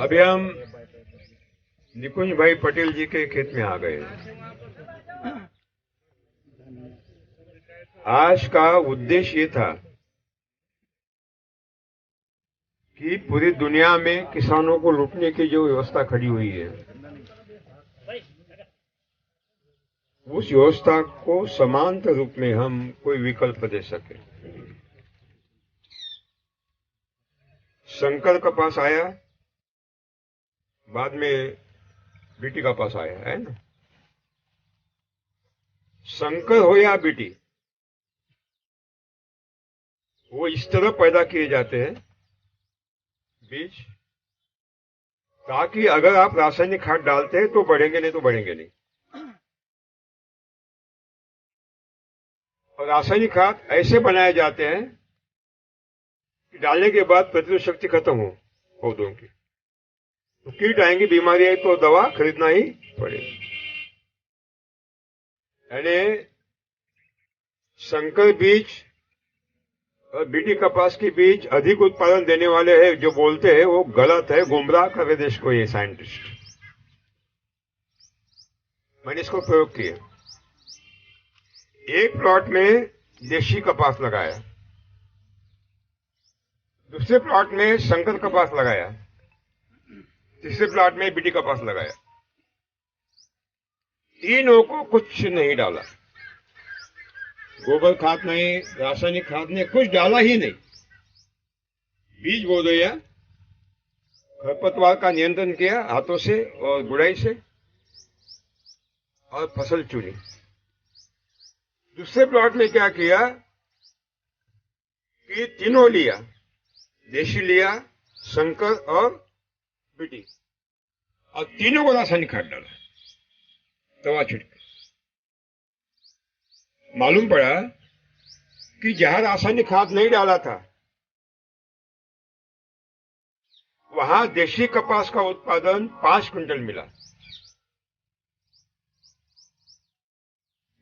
अभी हम निकुंज भाई पटेल जी के खेत में आ गए। आज का उद्देश्य ये था कि पूरी दुनिया में किसानों को लूटने की जो व्यवस्था खड़ी हुई है, उस व्यवस्था को समांतर रूप में हम कोई विकल्प दे सके। शंकर का पास आया, बाद में बीटी का पास आया, है ना। शंकर हो या बीटी, वो इस तरह पैदा किए जाते हैं बीज, ताकि अगर आप रासायनिक खाद डालते हैं तो बढ़ेंगे, नहीं तो बढ़ेंगे नहीं। और रासायनिक खाद ऐसे बनाए जाते हैं कि डालने के बाद प्रतिरोधक शक्ति खत्म हो पौधों की, तो कीट आएंगे, बीमारी आई तो दवा खरीदना ही पड़ेगी। यानी संकर बीज और बीटी कपास के बीज अधिक उत्पादन देने वाले हैं जो बोलते हैं, वो गलत है, गुमराह कर रहे देश को ये साइंटिस्ट। मैंने इसको प्रयोग किया। एक प्लॉट में देशी कपास लगाया, दूसरे प्लॉट में संकर कपास लगाया, तीसरे प्लॉट में बीटी कपास लगाया। तीनों को कुछ नहीं डाला, गोबर खाद नहीं, रासायनिक खाद नहीं, कुछ डाला ही नहीं। बीज बो दिया, खरपतवार का नियंत्रण किया हाथों से और गुड़ाई से, और फसल चुनी। दूसरे प्लॉट में क्या किया कि तीनों लिया, देशी लिया, संकर और बीटी, और तीनों को रासायनिक खाद डाला, दवा छिड़के। मालूम पड़ा कि जहां रासायनिक खाद नहीं डाला था, वहां देशी कपास का उत्पादन 5 क्विंटल मिला,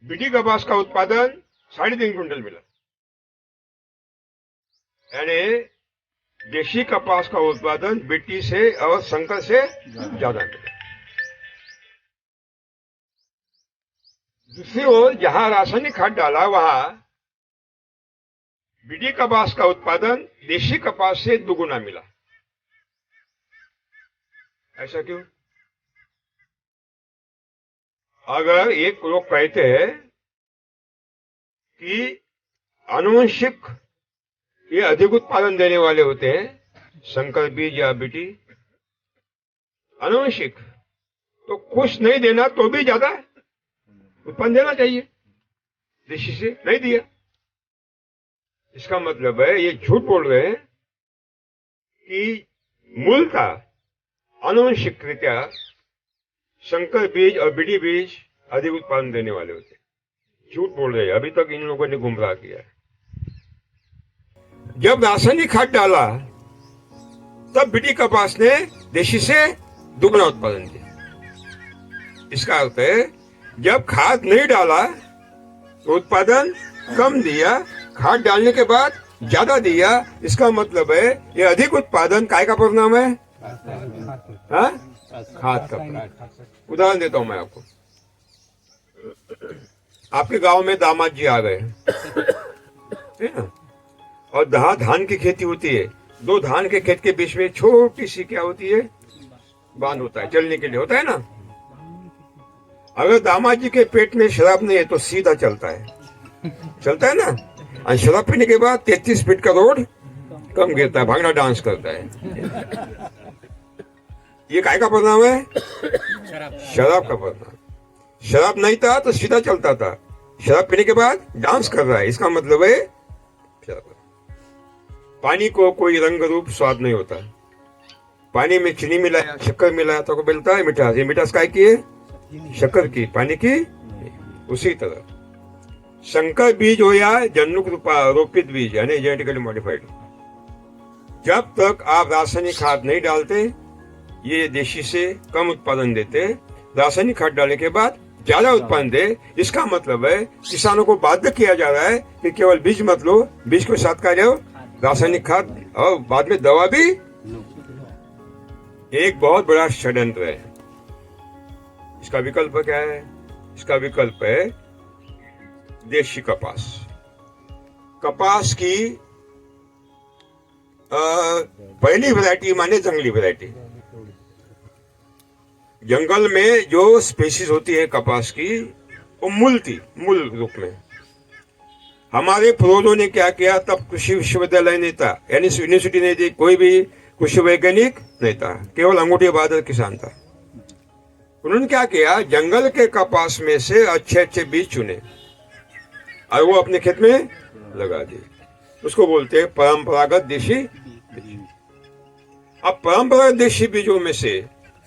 बीटी कपास का उत्पादन 3.5 क्विंटल मिला। यानी देशी कपास का उत्पादन बीटी से और संकर से ज्यादा मिला। दूसरी ओर जहां रासायनिक खाद डाला, वहां बीटी कपास का उत्पादन देशी कपास से दुगुना मिला। ऐसा क्यों? अगर एक लोग कहते हैं कि आनुवंशिक ये अधिक उत्पादन देने वाले होते हैं, संकर बीज या बीटी आनुवंशिक, तो कुछ नहीं देना तो भी ज्यादा उत्पन्न देना चाहिए, देशी से नहीं दिया। इसका मतलब है ये झूठ बोल रहे हैं कि मूलतः आनुवंशिक रीत्या संकर बीज और बीटी बीज अधिक उत्पादन देने वाले होते हैं। झूठ बोल रहे हैं, अभी तक इन लोगों ने गुमराह किया है। जब रासायनिक खाद डाला तब बीटी कपास ने देशी से दुगना उत्पादन दिया। इसका अर्थ है जब खाद नहीं डाला तो उत्पादन कम दिया, खाद डालने के बाद ज्यादा दिया। इसका मतलब है ये अधिक उत्पादन काय का परिणाम है? हाँ? खाद का परिणाम। उदाहरण देता हूं मैं आपको। आपके गांव में दामाद जी आ गए, है ना, और धान की खेती होती है। 2 धान के खेत के बीच में छोटी सी क्या होती है? बांध होता है, चलने के लिए होता है ना। अगर दामाद जी के पेट में शराब नहीं है तो सीधा चलता है ना। और शराब पीने के बाद 33 फीट का रोड कम गिरता है, भांगड़ा डांस करता है। ये काय का परिणाम है? शराब का परिणाम। शराब नहीं था तो सीधा चलता था, शराब पीने के बाद डांस कर रहा है। इसका मतलब है शराब। पानी को कोई रंग रूप स्वाद नहीं होता। पानी में चीनी मिलाया, शक्कर मिलाया तो मिलता है मिठास। ये मिठास काय की है? शक्कर की, पानी की। उसी तरह संकर बीज हो या जन्नुक रोपित बीज यानी जेनेटिकली मॉडिफाइड, जब तक आप रासायनिक खाद नहीं डालते ये देशी से कम उत्पादन देते। रासायनिक खाद डालने के बाद ज्यादा उत्पादन दे। इसका मतलब है किसानों को बाध्य किया जा रहा है कि केवल बीज मत लो, बीज के साथ क्या लो? रासायनिक खाद, और बाद में दवा भी। एक बहुत बड़ा षड्यंत्र है। इसका विकल्प क्या है? इसका विकल्प है देशी कपास। कपास की पहली वैरायटी माने जंगली वैरायटी। जंगल में जो स्पीशीज होती है कपास की, वो मूल थी, मूल रूप में। हमारे पूर्वजों ने क्या किया? तब कृषि विश्वविद्यालय नहीं था, यानी यूनिवर्सिटी नहीं थी, कोई भी कृषि वैज्ञानिक नहीं था, केवल अंगूठी बहादुर किसान था। उन्होंने क्या किया? जंगल के कपास में से अच्छे अच्छे बीज चुने और वो अपने खेत में लगा दिए। उसको बोलते हैं परंपरागत देशी बीज। अब परंपरागत देशी बीजों में से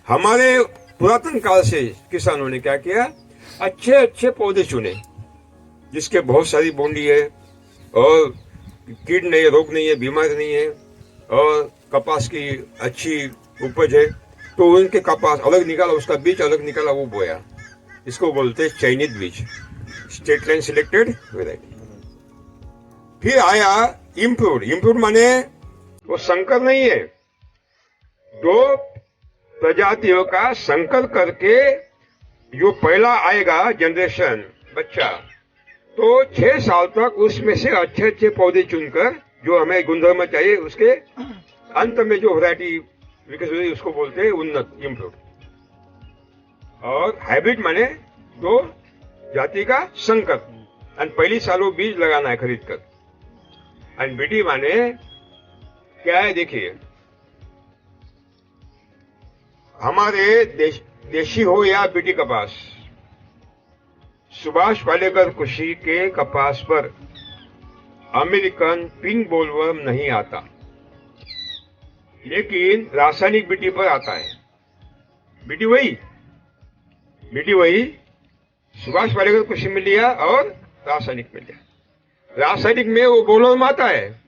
हमारे पुरातन काल से किसानों ने क्या किया? अच्छे अच्छे पौधे चुने जिसके बहुत सारी बोंडी है और कीट नहीं है, रोग नहीं है, बीमारी नहीं है और कपास की अच्छी उपज है, तो उनके कपास अलग निकाला, उसका बीज अलग निकाला, वो बोया। इसको बोलते हैं चयनित बीज, स्टेट लाइन सिलेक्टेड वेराइटी। फिर आया इम्प्रूव्ड। इम्प्रूव्ड माने वो संकर नहीं है, दो प्रजातियों का संकर करके जो पहला आएगा जनरेशन बच्चा, तो 6 साल तक उसमें से अच्छे अच्छे पौधे चुनकर जो हमें गुणधर्म चाहिए, उसके अंत में जो वैरायटी विकसित हुई उसको बोलते हैं उन्नत, इम्प्रूव्ड। और हाइब्रिड माने दो जाति का संकर, और पहली साल वो बीज लगाना है खरीद कर। और बीटी माने क्या है? देखिए, हमारे देशी हो या बीटी कपास, सुभाष पालेकर कृषि के कपास पर अमेरिकन पिंक बोलवर्म नहीं आता, लेकिन रासायनिक बीटी पर आता है। बीटी वही सुभाष पालेकर कृषि में लिया और रासायनिक में लिया। रासायनिक में वो बोलवर्म आता है,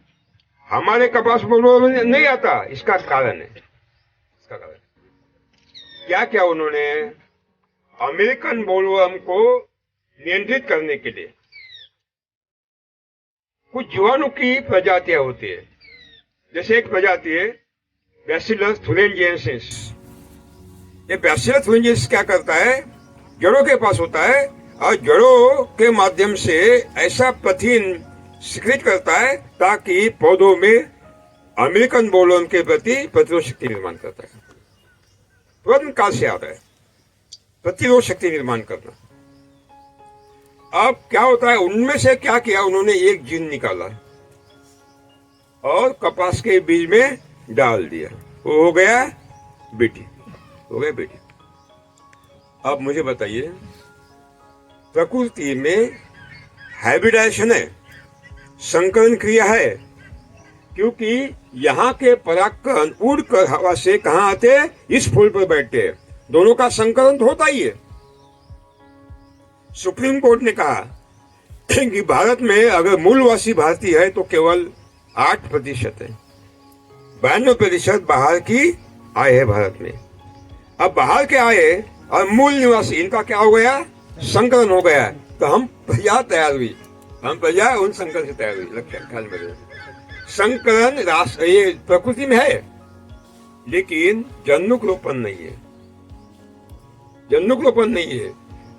हमारे कपास बोलवर्म नहीं आता। इसका कारण है, क्या क्या उन्होंने अमेरिकन बोलवर्म को नियंत्रित करने के लिए कुछ जीवाणु की प्रजातियां होती है। जैसे एक प्रजाति है बैसिलस thuringiensis। ये बैसिलस thuringiensis क्या करता है? जड़ों के पास होता है और जड़ों के माध्यम से ऐसा पथिन सिक्रेट करता है ताकि पौधों में अमेरिकन बोलवर्म के प्रति प्रतिरोध शक्ति निर्माण करता है। पुरातन काल से आता है प्रतिरोध शक्ति निर्माण करना। अब क्या होता है? उनमें से क्या किया उन्होंने? एक जीन निकाला और कपास के बीज में डाल दिया, वो हो गया बीटी, अब मुझे बताइए, प्रकृति में हाइब्रिडाइजेशन है, संकरण क्रिया है, क्योंकि यहाँ के परागकण उड़कर हवा से कहाँ आते? इस फूल पर बैठते हैं। दोनों का संकरण तो होता ही है। सुप्रीम कोर्ट ने कहा कि भारत में अगर मूलवासी भारतीय है तो केवल 8% है, 92% बाहर की आय है भारत में। अब बाहर के आए और मूल निवासी, इनका क्या हो गया? संकलन हो गया। तो हम प्रजा तैयार हुई, हम प्रजा उन संकलन से तैयार हुई। लक्ष्य ख्याल में, संकलन ये प्रकृति में है, लेकिन जन्नुक्रोपण नहीं है।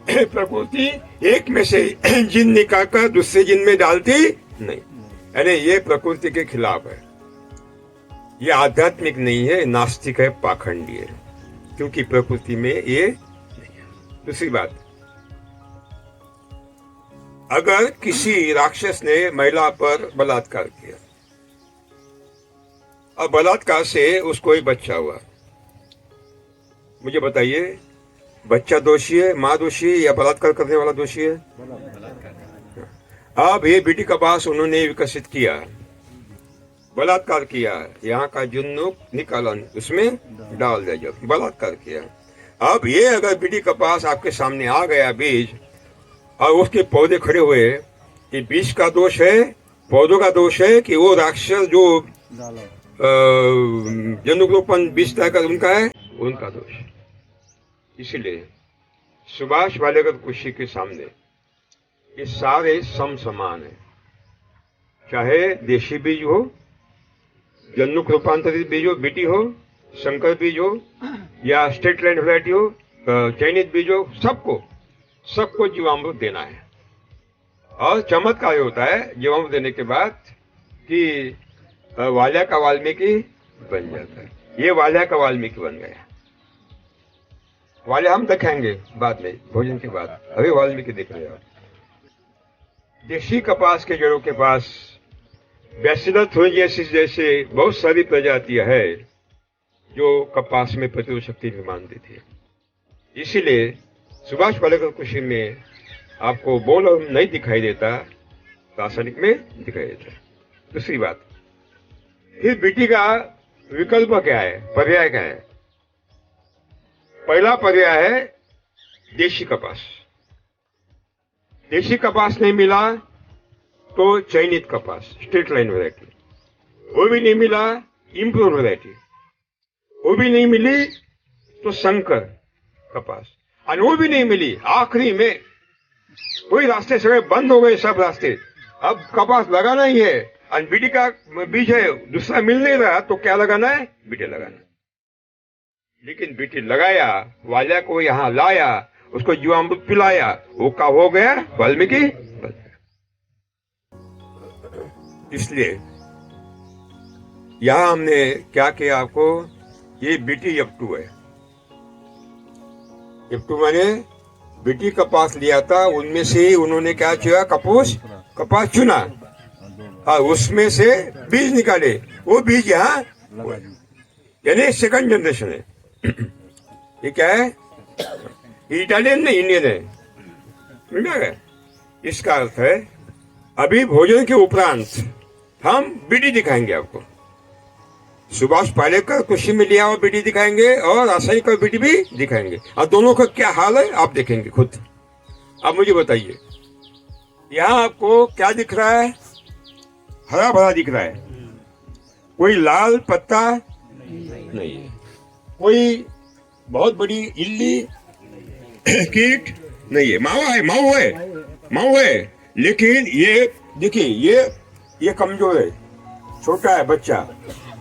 प्रकृति एक में से जिन निकालकर दूसरे जिन में डालती नहीं, यानी ये प्रकृति के खिलाफ है। ये आध्यात्मिक नहीं है, नास्तिक है, पाखंडी है, क्योंकि प्रकृति में ये नहीं है। दूसरी बात, अगर किसी राक्षस ने महिला पर बलात्कार किया और बलात्कार से उसको एक बच्चा हुआ, मुझे बताइए, बच्चा दोषी है, माँ दोषी है या बलात्कार करने वाला दोषी है? अब ये बीटी कपास उन्होंने विकसित किया, बलात्कार किया, यहाँ का जुन्नुक निकाला, उसमें डाल दिया, जब बलात्कार किया। अब ये अगर बीटी कपास आपके सामने आ गया बीज और उसके पौधे खड़े हुए, कि बीज का दोष है, पौधों का दोष है कि वो राक्षस जो जन्नुक्रोपण बीज तय कर उनका है, उनका दोष। इसलिए सुभाष पालेकर कृषि के सामने ये सारे समान है, चाहे देशी बीज हो, जन्नुक रूपांतरित बीज हो, बीटी हो, संकर बीज हो या स्टेट लैंड वैरायटी हो, चयनित बीज हो, सबको जीवामृत देना है। और चमत्कार होता है जीवामृत देने के बाद कि वाल्या का वाल्मीकि बन जाता है। ये वाल्या का वाल्मीकि बन गया। वाल्या हम दिखाएंगे बाद में, भोजन के बाद। अभी वाल्मीकि दिख रहे हैं। देशी कपास के जड़ों के पास बैसिलस thuringiensis जैसे बहुत सारी प्रजातियां है जो कपास में प्रतिरोधक शक्ति निर्माण देती है। इसीलिए सुभाष पालेकर कृषि में आपको बोल और नहीं दिखाई देता, रासायनिक में दिखाई देता है। दूसरी बात, फिर बीटी का विकल्प क्या है, पर्याय क्या है? पहला पर्याय है देशी कपास। देशी कपास नहीं मिला तो चयनित कपास, स्टेट लाइन वैरायटी। वो भी नहीं मिला, इंप्रूव वैरायटी। वो भी नहीं मिली तो संकर कपास। और वो भी नहीं मिली, आखिरी में कोई रास्ते सगळे बंद हो गए, सब रास्ते। अब कपास लगाना ही है और बीटी का बीज है, दूसरा मिल नहीं रहा, तो क्या लगाना है? बीटी लगाना। लेकिन बीटी लगाया, वाल्या को यहां लाया, उसको जीवामृत पिलाया, वो का हो गया वाल्मीकि। इसलिए यहां हमने क्या किया आपको, ये बीटी F2 है। F2 माने बीटी कपास लिया था, उनमें से उन्होंने क्या किया, कपास चुना और उसमें से बीज निकाले। वो बीज यहाँ यानी सेकंड जनरेशन है। ये क्या है? इटालियन नहीं, इंडियन है। समझ गए? इसका अर्थ है अभी भोजन के उपरांत हम बीटी दिखाएंगे आपको। सुभाष पालेकर कृषि में लिया हुआ बीटी दिखाएंगे और रासायनिक बीटी भी दिखाएंगे। और दोनों का क्या हाल है आप देखेंगे खुद। अब मुझे बताइए, यहाँ आपको क्या दिख रहा है? हरा भरा दिख रहा है, कोई लाल पत्ता नहीं है, कोई बहुत बड़ी इल्ली कीट नहीं है। माऊ है, लेकिन ये देखिए, ये कमजोर है, छोटा है बच्चा,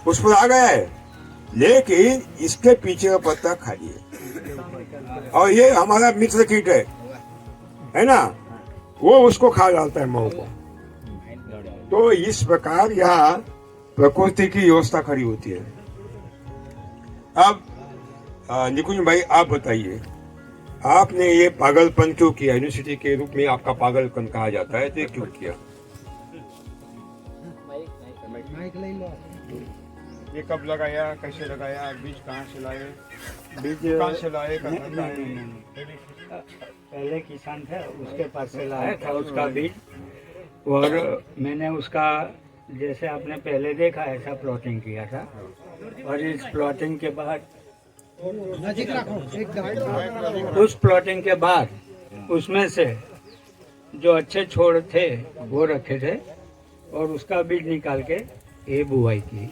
उस पर आ गया है, लेकिन इसके पीछे का पत्ता खाली है। और ये हमारा मित्र कीट है ना, वो उसको खा डालता है माऊ को। तो इस प्रकार यहाँ प्रकृति की व्यवस्था खड़ी होती है। अब निकुंज भाई आप बताइए, आपने ये पागलपन क्यों किया? यूनिवर्सिटी के रूप में आपका पागलपन कहा जाता है, तो ये क्यों किया? ये कब लगाया, कैसे लगाया, बीज कहाँ से लाए? कहाँ से लाए? पहले किसान थे, उसके पास से लाया था उसका बीज, और मैंने उसका जैसे आपने पहले देखा ऐसा प्लॉटिंग किया था। और इस प्लॉटिंग के बाद, उस प्लॉटिंग के बाद उसमें से जो अच्छे छोड़ थे वो रखे थे और उसका बीज निकाल के ये बुआई की।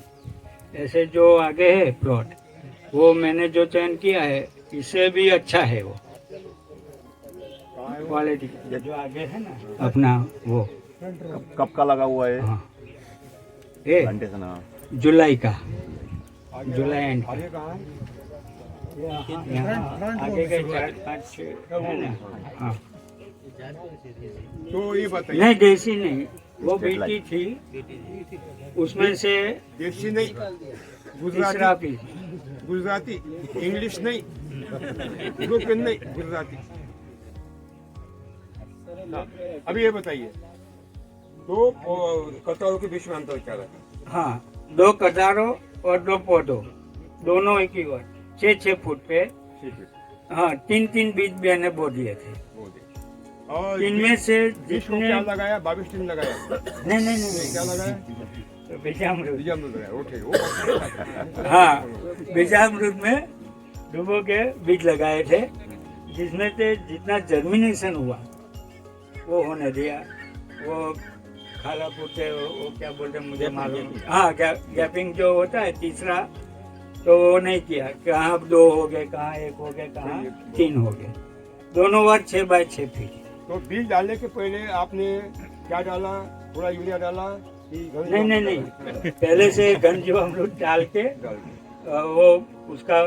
ऐसे जो आगे है प्लॉट, वो मैंने जो चयन किया है इससे भी अच्छा है वो क्वालिटी। जो आगे है ना अपना, वो कब का लगा हुआ है? हाँ, ये जुलाई का, जुलाई एंड आगे के 4-5 है ना। हाँ, तो ये बताइए। नहीं देसी नहीं, वो बीटी थी, उसमें से देसी नहीं, गुजराती, इंग्लिश नहीं, यूरोपियन नहीं, गुजराती। अभी ये बताइए, दो कतारों के बीच में अंतर क्या रखा? हाँ, 2 कतारों और 2 पौधों, दोनों एक ही बार 6-6 फुट पे। हाँ, 3-3 बीज मैंने बो दिए थे। और इनमें से जिसको क्या लगाया? 22 दिन लगाया? नहीं क्या लगाया? बीजामृत लगाया। हाँ, बीजामृत में डुबो के बीज लगाए थे, जिसमें से जितना जर्मिनेशन हुआ वो होने दिया। वो खाला पूछते वो क्या बोलते मुझे मालूम। हाँ, गैपिंग जो होता है तीसरा, तो वो नहीं किया। कहाँ 2 हो गए, कहाँ 1 हो गए, कहाँ 3 हो गए, दोनों बार 6 बाय 6 फीट। तो बीज डालने के पहले आपने क्या डाला? थोड़ा यूरिया डाला? नहीं, पहले से घन जीवामृत डाल के वो उसका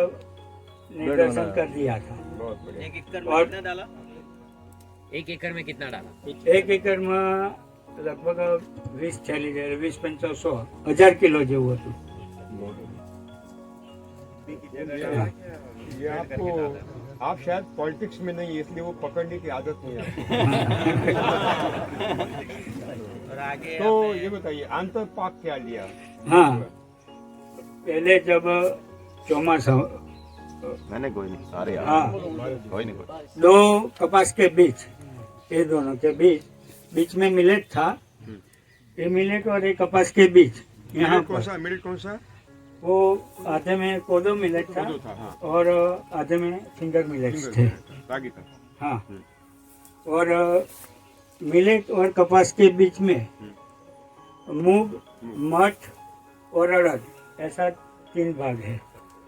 निर्देशन कर दिया था। बहुत बढ़िया। एक एकड़ में और- कितना डाला? एक एकड़ में कितना डाला? 1 એકરમાં લગભગ 20 થેલી 20-25 હજાર કિલો જેવું હતું। ये आपको आप शायद पॉलिटिक्स में नहीं है, इसलिए वो पकड़ने की आदत नहीं है और आगे तो ये बताइए आंतर पाक क्या लिया? हाँ, पहले जब ચોમાસા मैंने कोई नहीं सारे यार हाँ कोई नहीं कोई 2 कपास के बीच, ये दोनों के बीच में मिलेट था। ये मिलेट और ये कपास के बीच यहाँ पर मिनट कौन सा? वो आधे में कोदो मिलेट था कोदो था, हाँ। और आधे में फिंगर मिलेट्स थे। रागी था। हाँ, और मिलेट और कपास के बीच में मूंग, मठ और अड़द, ऐसा 3 भाग है।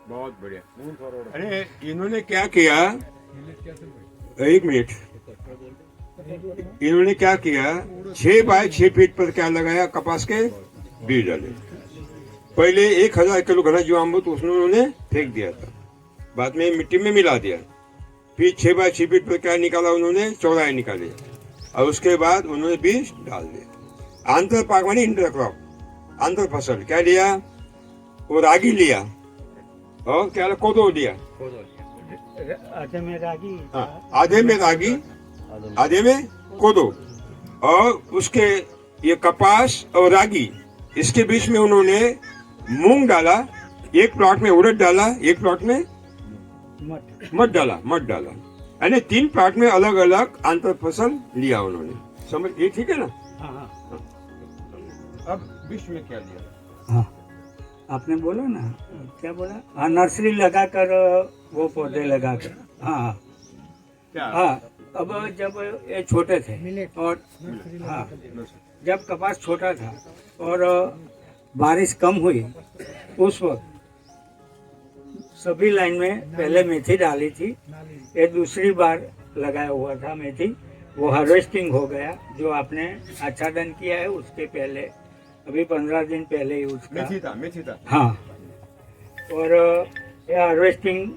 बहुत बढ़िया। अरे इन्होंने क्या किया, 1 मिनट, इन्होंने क्या किया, 6 बाय 6 फीट पर क्या लगाया, कपास के बीज डाले। पहले 1000 किलो घना जीवामृत उसने उन्होंने फेंक दिया था, बाद में मिट्टी में मिला दिया। फिर 6 बाय 6 फीट पर क्या निकाला उन्होंने, चौड़ाई निकाली और उसके बाद उन्होंने बीज डाल दिया। आंतर पाक मानी इंटरक्रॉप, आंतर फसल क्या लिया, वो रागी लिया और क्या लिया, कोदो लिया। आधे में रागी, हाँ, आधे में रागी, आधे में कोदो, और उसके ये कपास और रागी, इसके बीच में उन्होंने मूंग डाला, 1 प्लॉट में उड़द डाला, 1 प्लॉट में मठ डाला, यानी 3 प्लॉट में अलग अलग आंतर फसल लिया उन्होंने। समझ ये ठीक है ना? हाँ हाँ अब बीच में क्या लिया? हाँ, आपने बोला ना, क्या बोला? हाँ, नर्सरी लगाकर वो पौधे लगाकर। हाँ हाँ क्या? हाँ, अब जब ये छोटे थे और हाँ, जब कपास छोटा था और बारिश कम हुई, उस वक्त सभी लाइन में पहले मेथी डाली थी। ये दूसरी बार लगाया हुआ था मेथी, वो हार्वेस्टिंग हो गया। जो आपने आच्छादन किया है उसके पहले, अभी 15 दिन पहले ही उसका मेथी था। हाँ, और ये हार्वेस्टिंग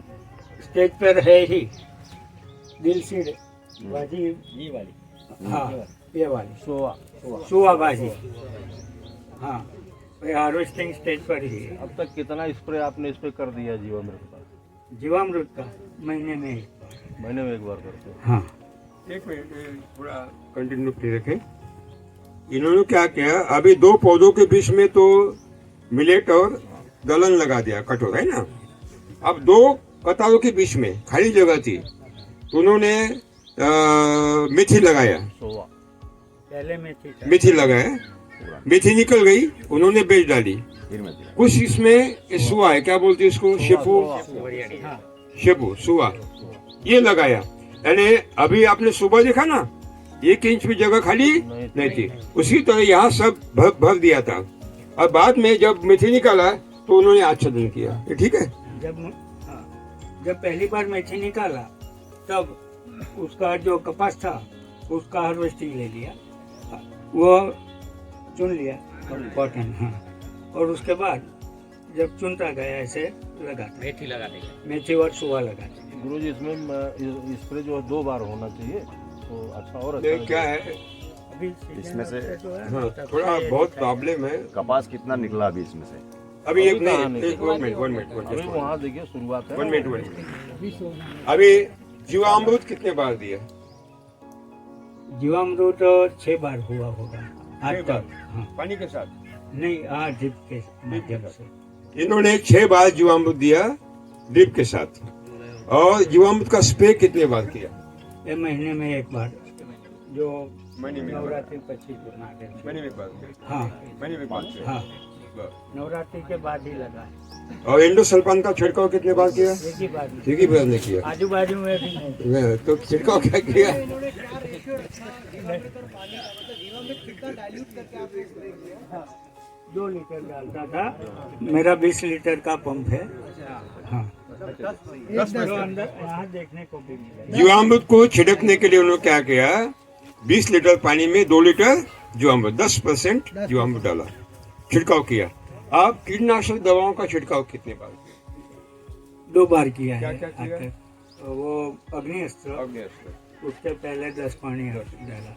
स्टेज पर है ही। दिल सीड भाजी, ये वाली, हाँ ये वाली सुआ भाजी, हाँ, ये हार्वेस्टिंग स्टेज पर ही है। अब तक कितना स्प्रे आपने इस पे कर दिया जीवामृत का? जीवामृत का महीने में 1 बार। महीने में 1 बार करते हो? हाँ, एक मिनट पूरा कंटिन्यू रखें। इन्होंने क्या किया, अभी 2 पौधों के बीच में तो मिलेट और दलहन लगा दिया, कठोर है ना। अब 2 कतारों के बीच में खाली जगह थी, तो उन्होंने मेथी लगाया, पहले मेथी था। मेथी लगाया, मेथी निकल गई, उन्होंने बेच डाली। फिर में दिया। कुछ इसमें सुआ है, क्या बोलते हैं इसको, शेपू, हाँ, शेपू सुआ, ये लगाया। यानी अभी आपने सुबह देखा ना, 1 इंच भी जगह खाली नहीं थी। उसी तरह यहाँ सब भर दिया था, और बाद में जब मेथी निकाला तो उन्होंने आच्छादन किया। ये ठीक है? जब पहली बार मेथी निकाला तब उसका जो कपास था उसका हार्वेस्टिंग ले लिया, वो चुन लिया कॉटन। हाँ, और उसके बाद जब चुनता गया ऐसे लगाता, मेथी लगा देंगे। मेथी और सुआ लगाते। गुरुजी इसमें स्प्रे जो 2 बार होना चाहिए तो अच्छा और अच्छा ये क्या है, अभी इसमें से हाँ, थोड़ा बहुत प्रॉब्लम है। कपास कितना निकला अभी इसमें से? अभी एक अभी कहाँ नहीं, निकला? 1 मिनट अभी वहाँ देखिए शुरुआत है। 1 मिनट। अभी जीवामृत कितने बार दिया? जीवामृत 6 बार हुआ होगा आज 6 बार? तक। हाँ, पानी के साथ? नहीं, हाँ, ड्रिप के माध्यम से। इन्होंने 6 बार जीवामृत दिया ड्रिप के साथ। और जीवामृत का स्प्रे कितने बार किया? ये महीने में 1 बार, जो महीने में एक बार। नवरात्रि पची नाटे। महीने में एक बार। हाँ महीने में एक बार। हाँ, नवरात्रि के बाद ही लगा, और एंडोसल्फान का छिड़काव कितने बार किया? 1 ही बार। एक ही बार ने किया। आजू बाजू में भी नहीं। नहीं, तो छिड़काव क्या किया? हाँ, 2 लीटर डालता था, मेरा 20 लीटर का पंप है। हाँ, 10 अंदर यहाँ देखने को भी मिला। जीवामृत को छिड़कने के लिए उन्होंने क्या किया, 20 लीटर पानी में 2 लीटर जीवामृत, 10% जीवामृत डाला, छिड़काव किया। आप कीटनाशक दवाओं का छिड़काव कितने बार किया? 2 बार किया क्या है क्या किया? वो अग्नि अस्त्र अग्नि अस्त्र। उससे पहले 10 पानी डाला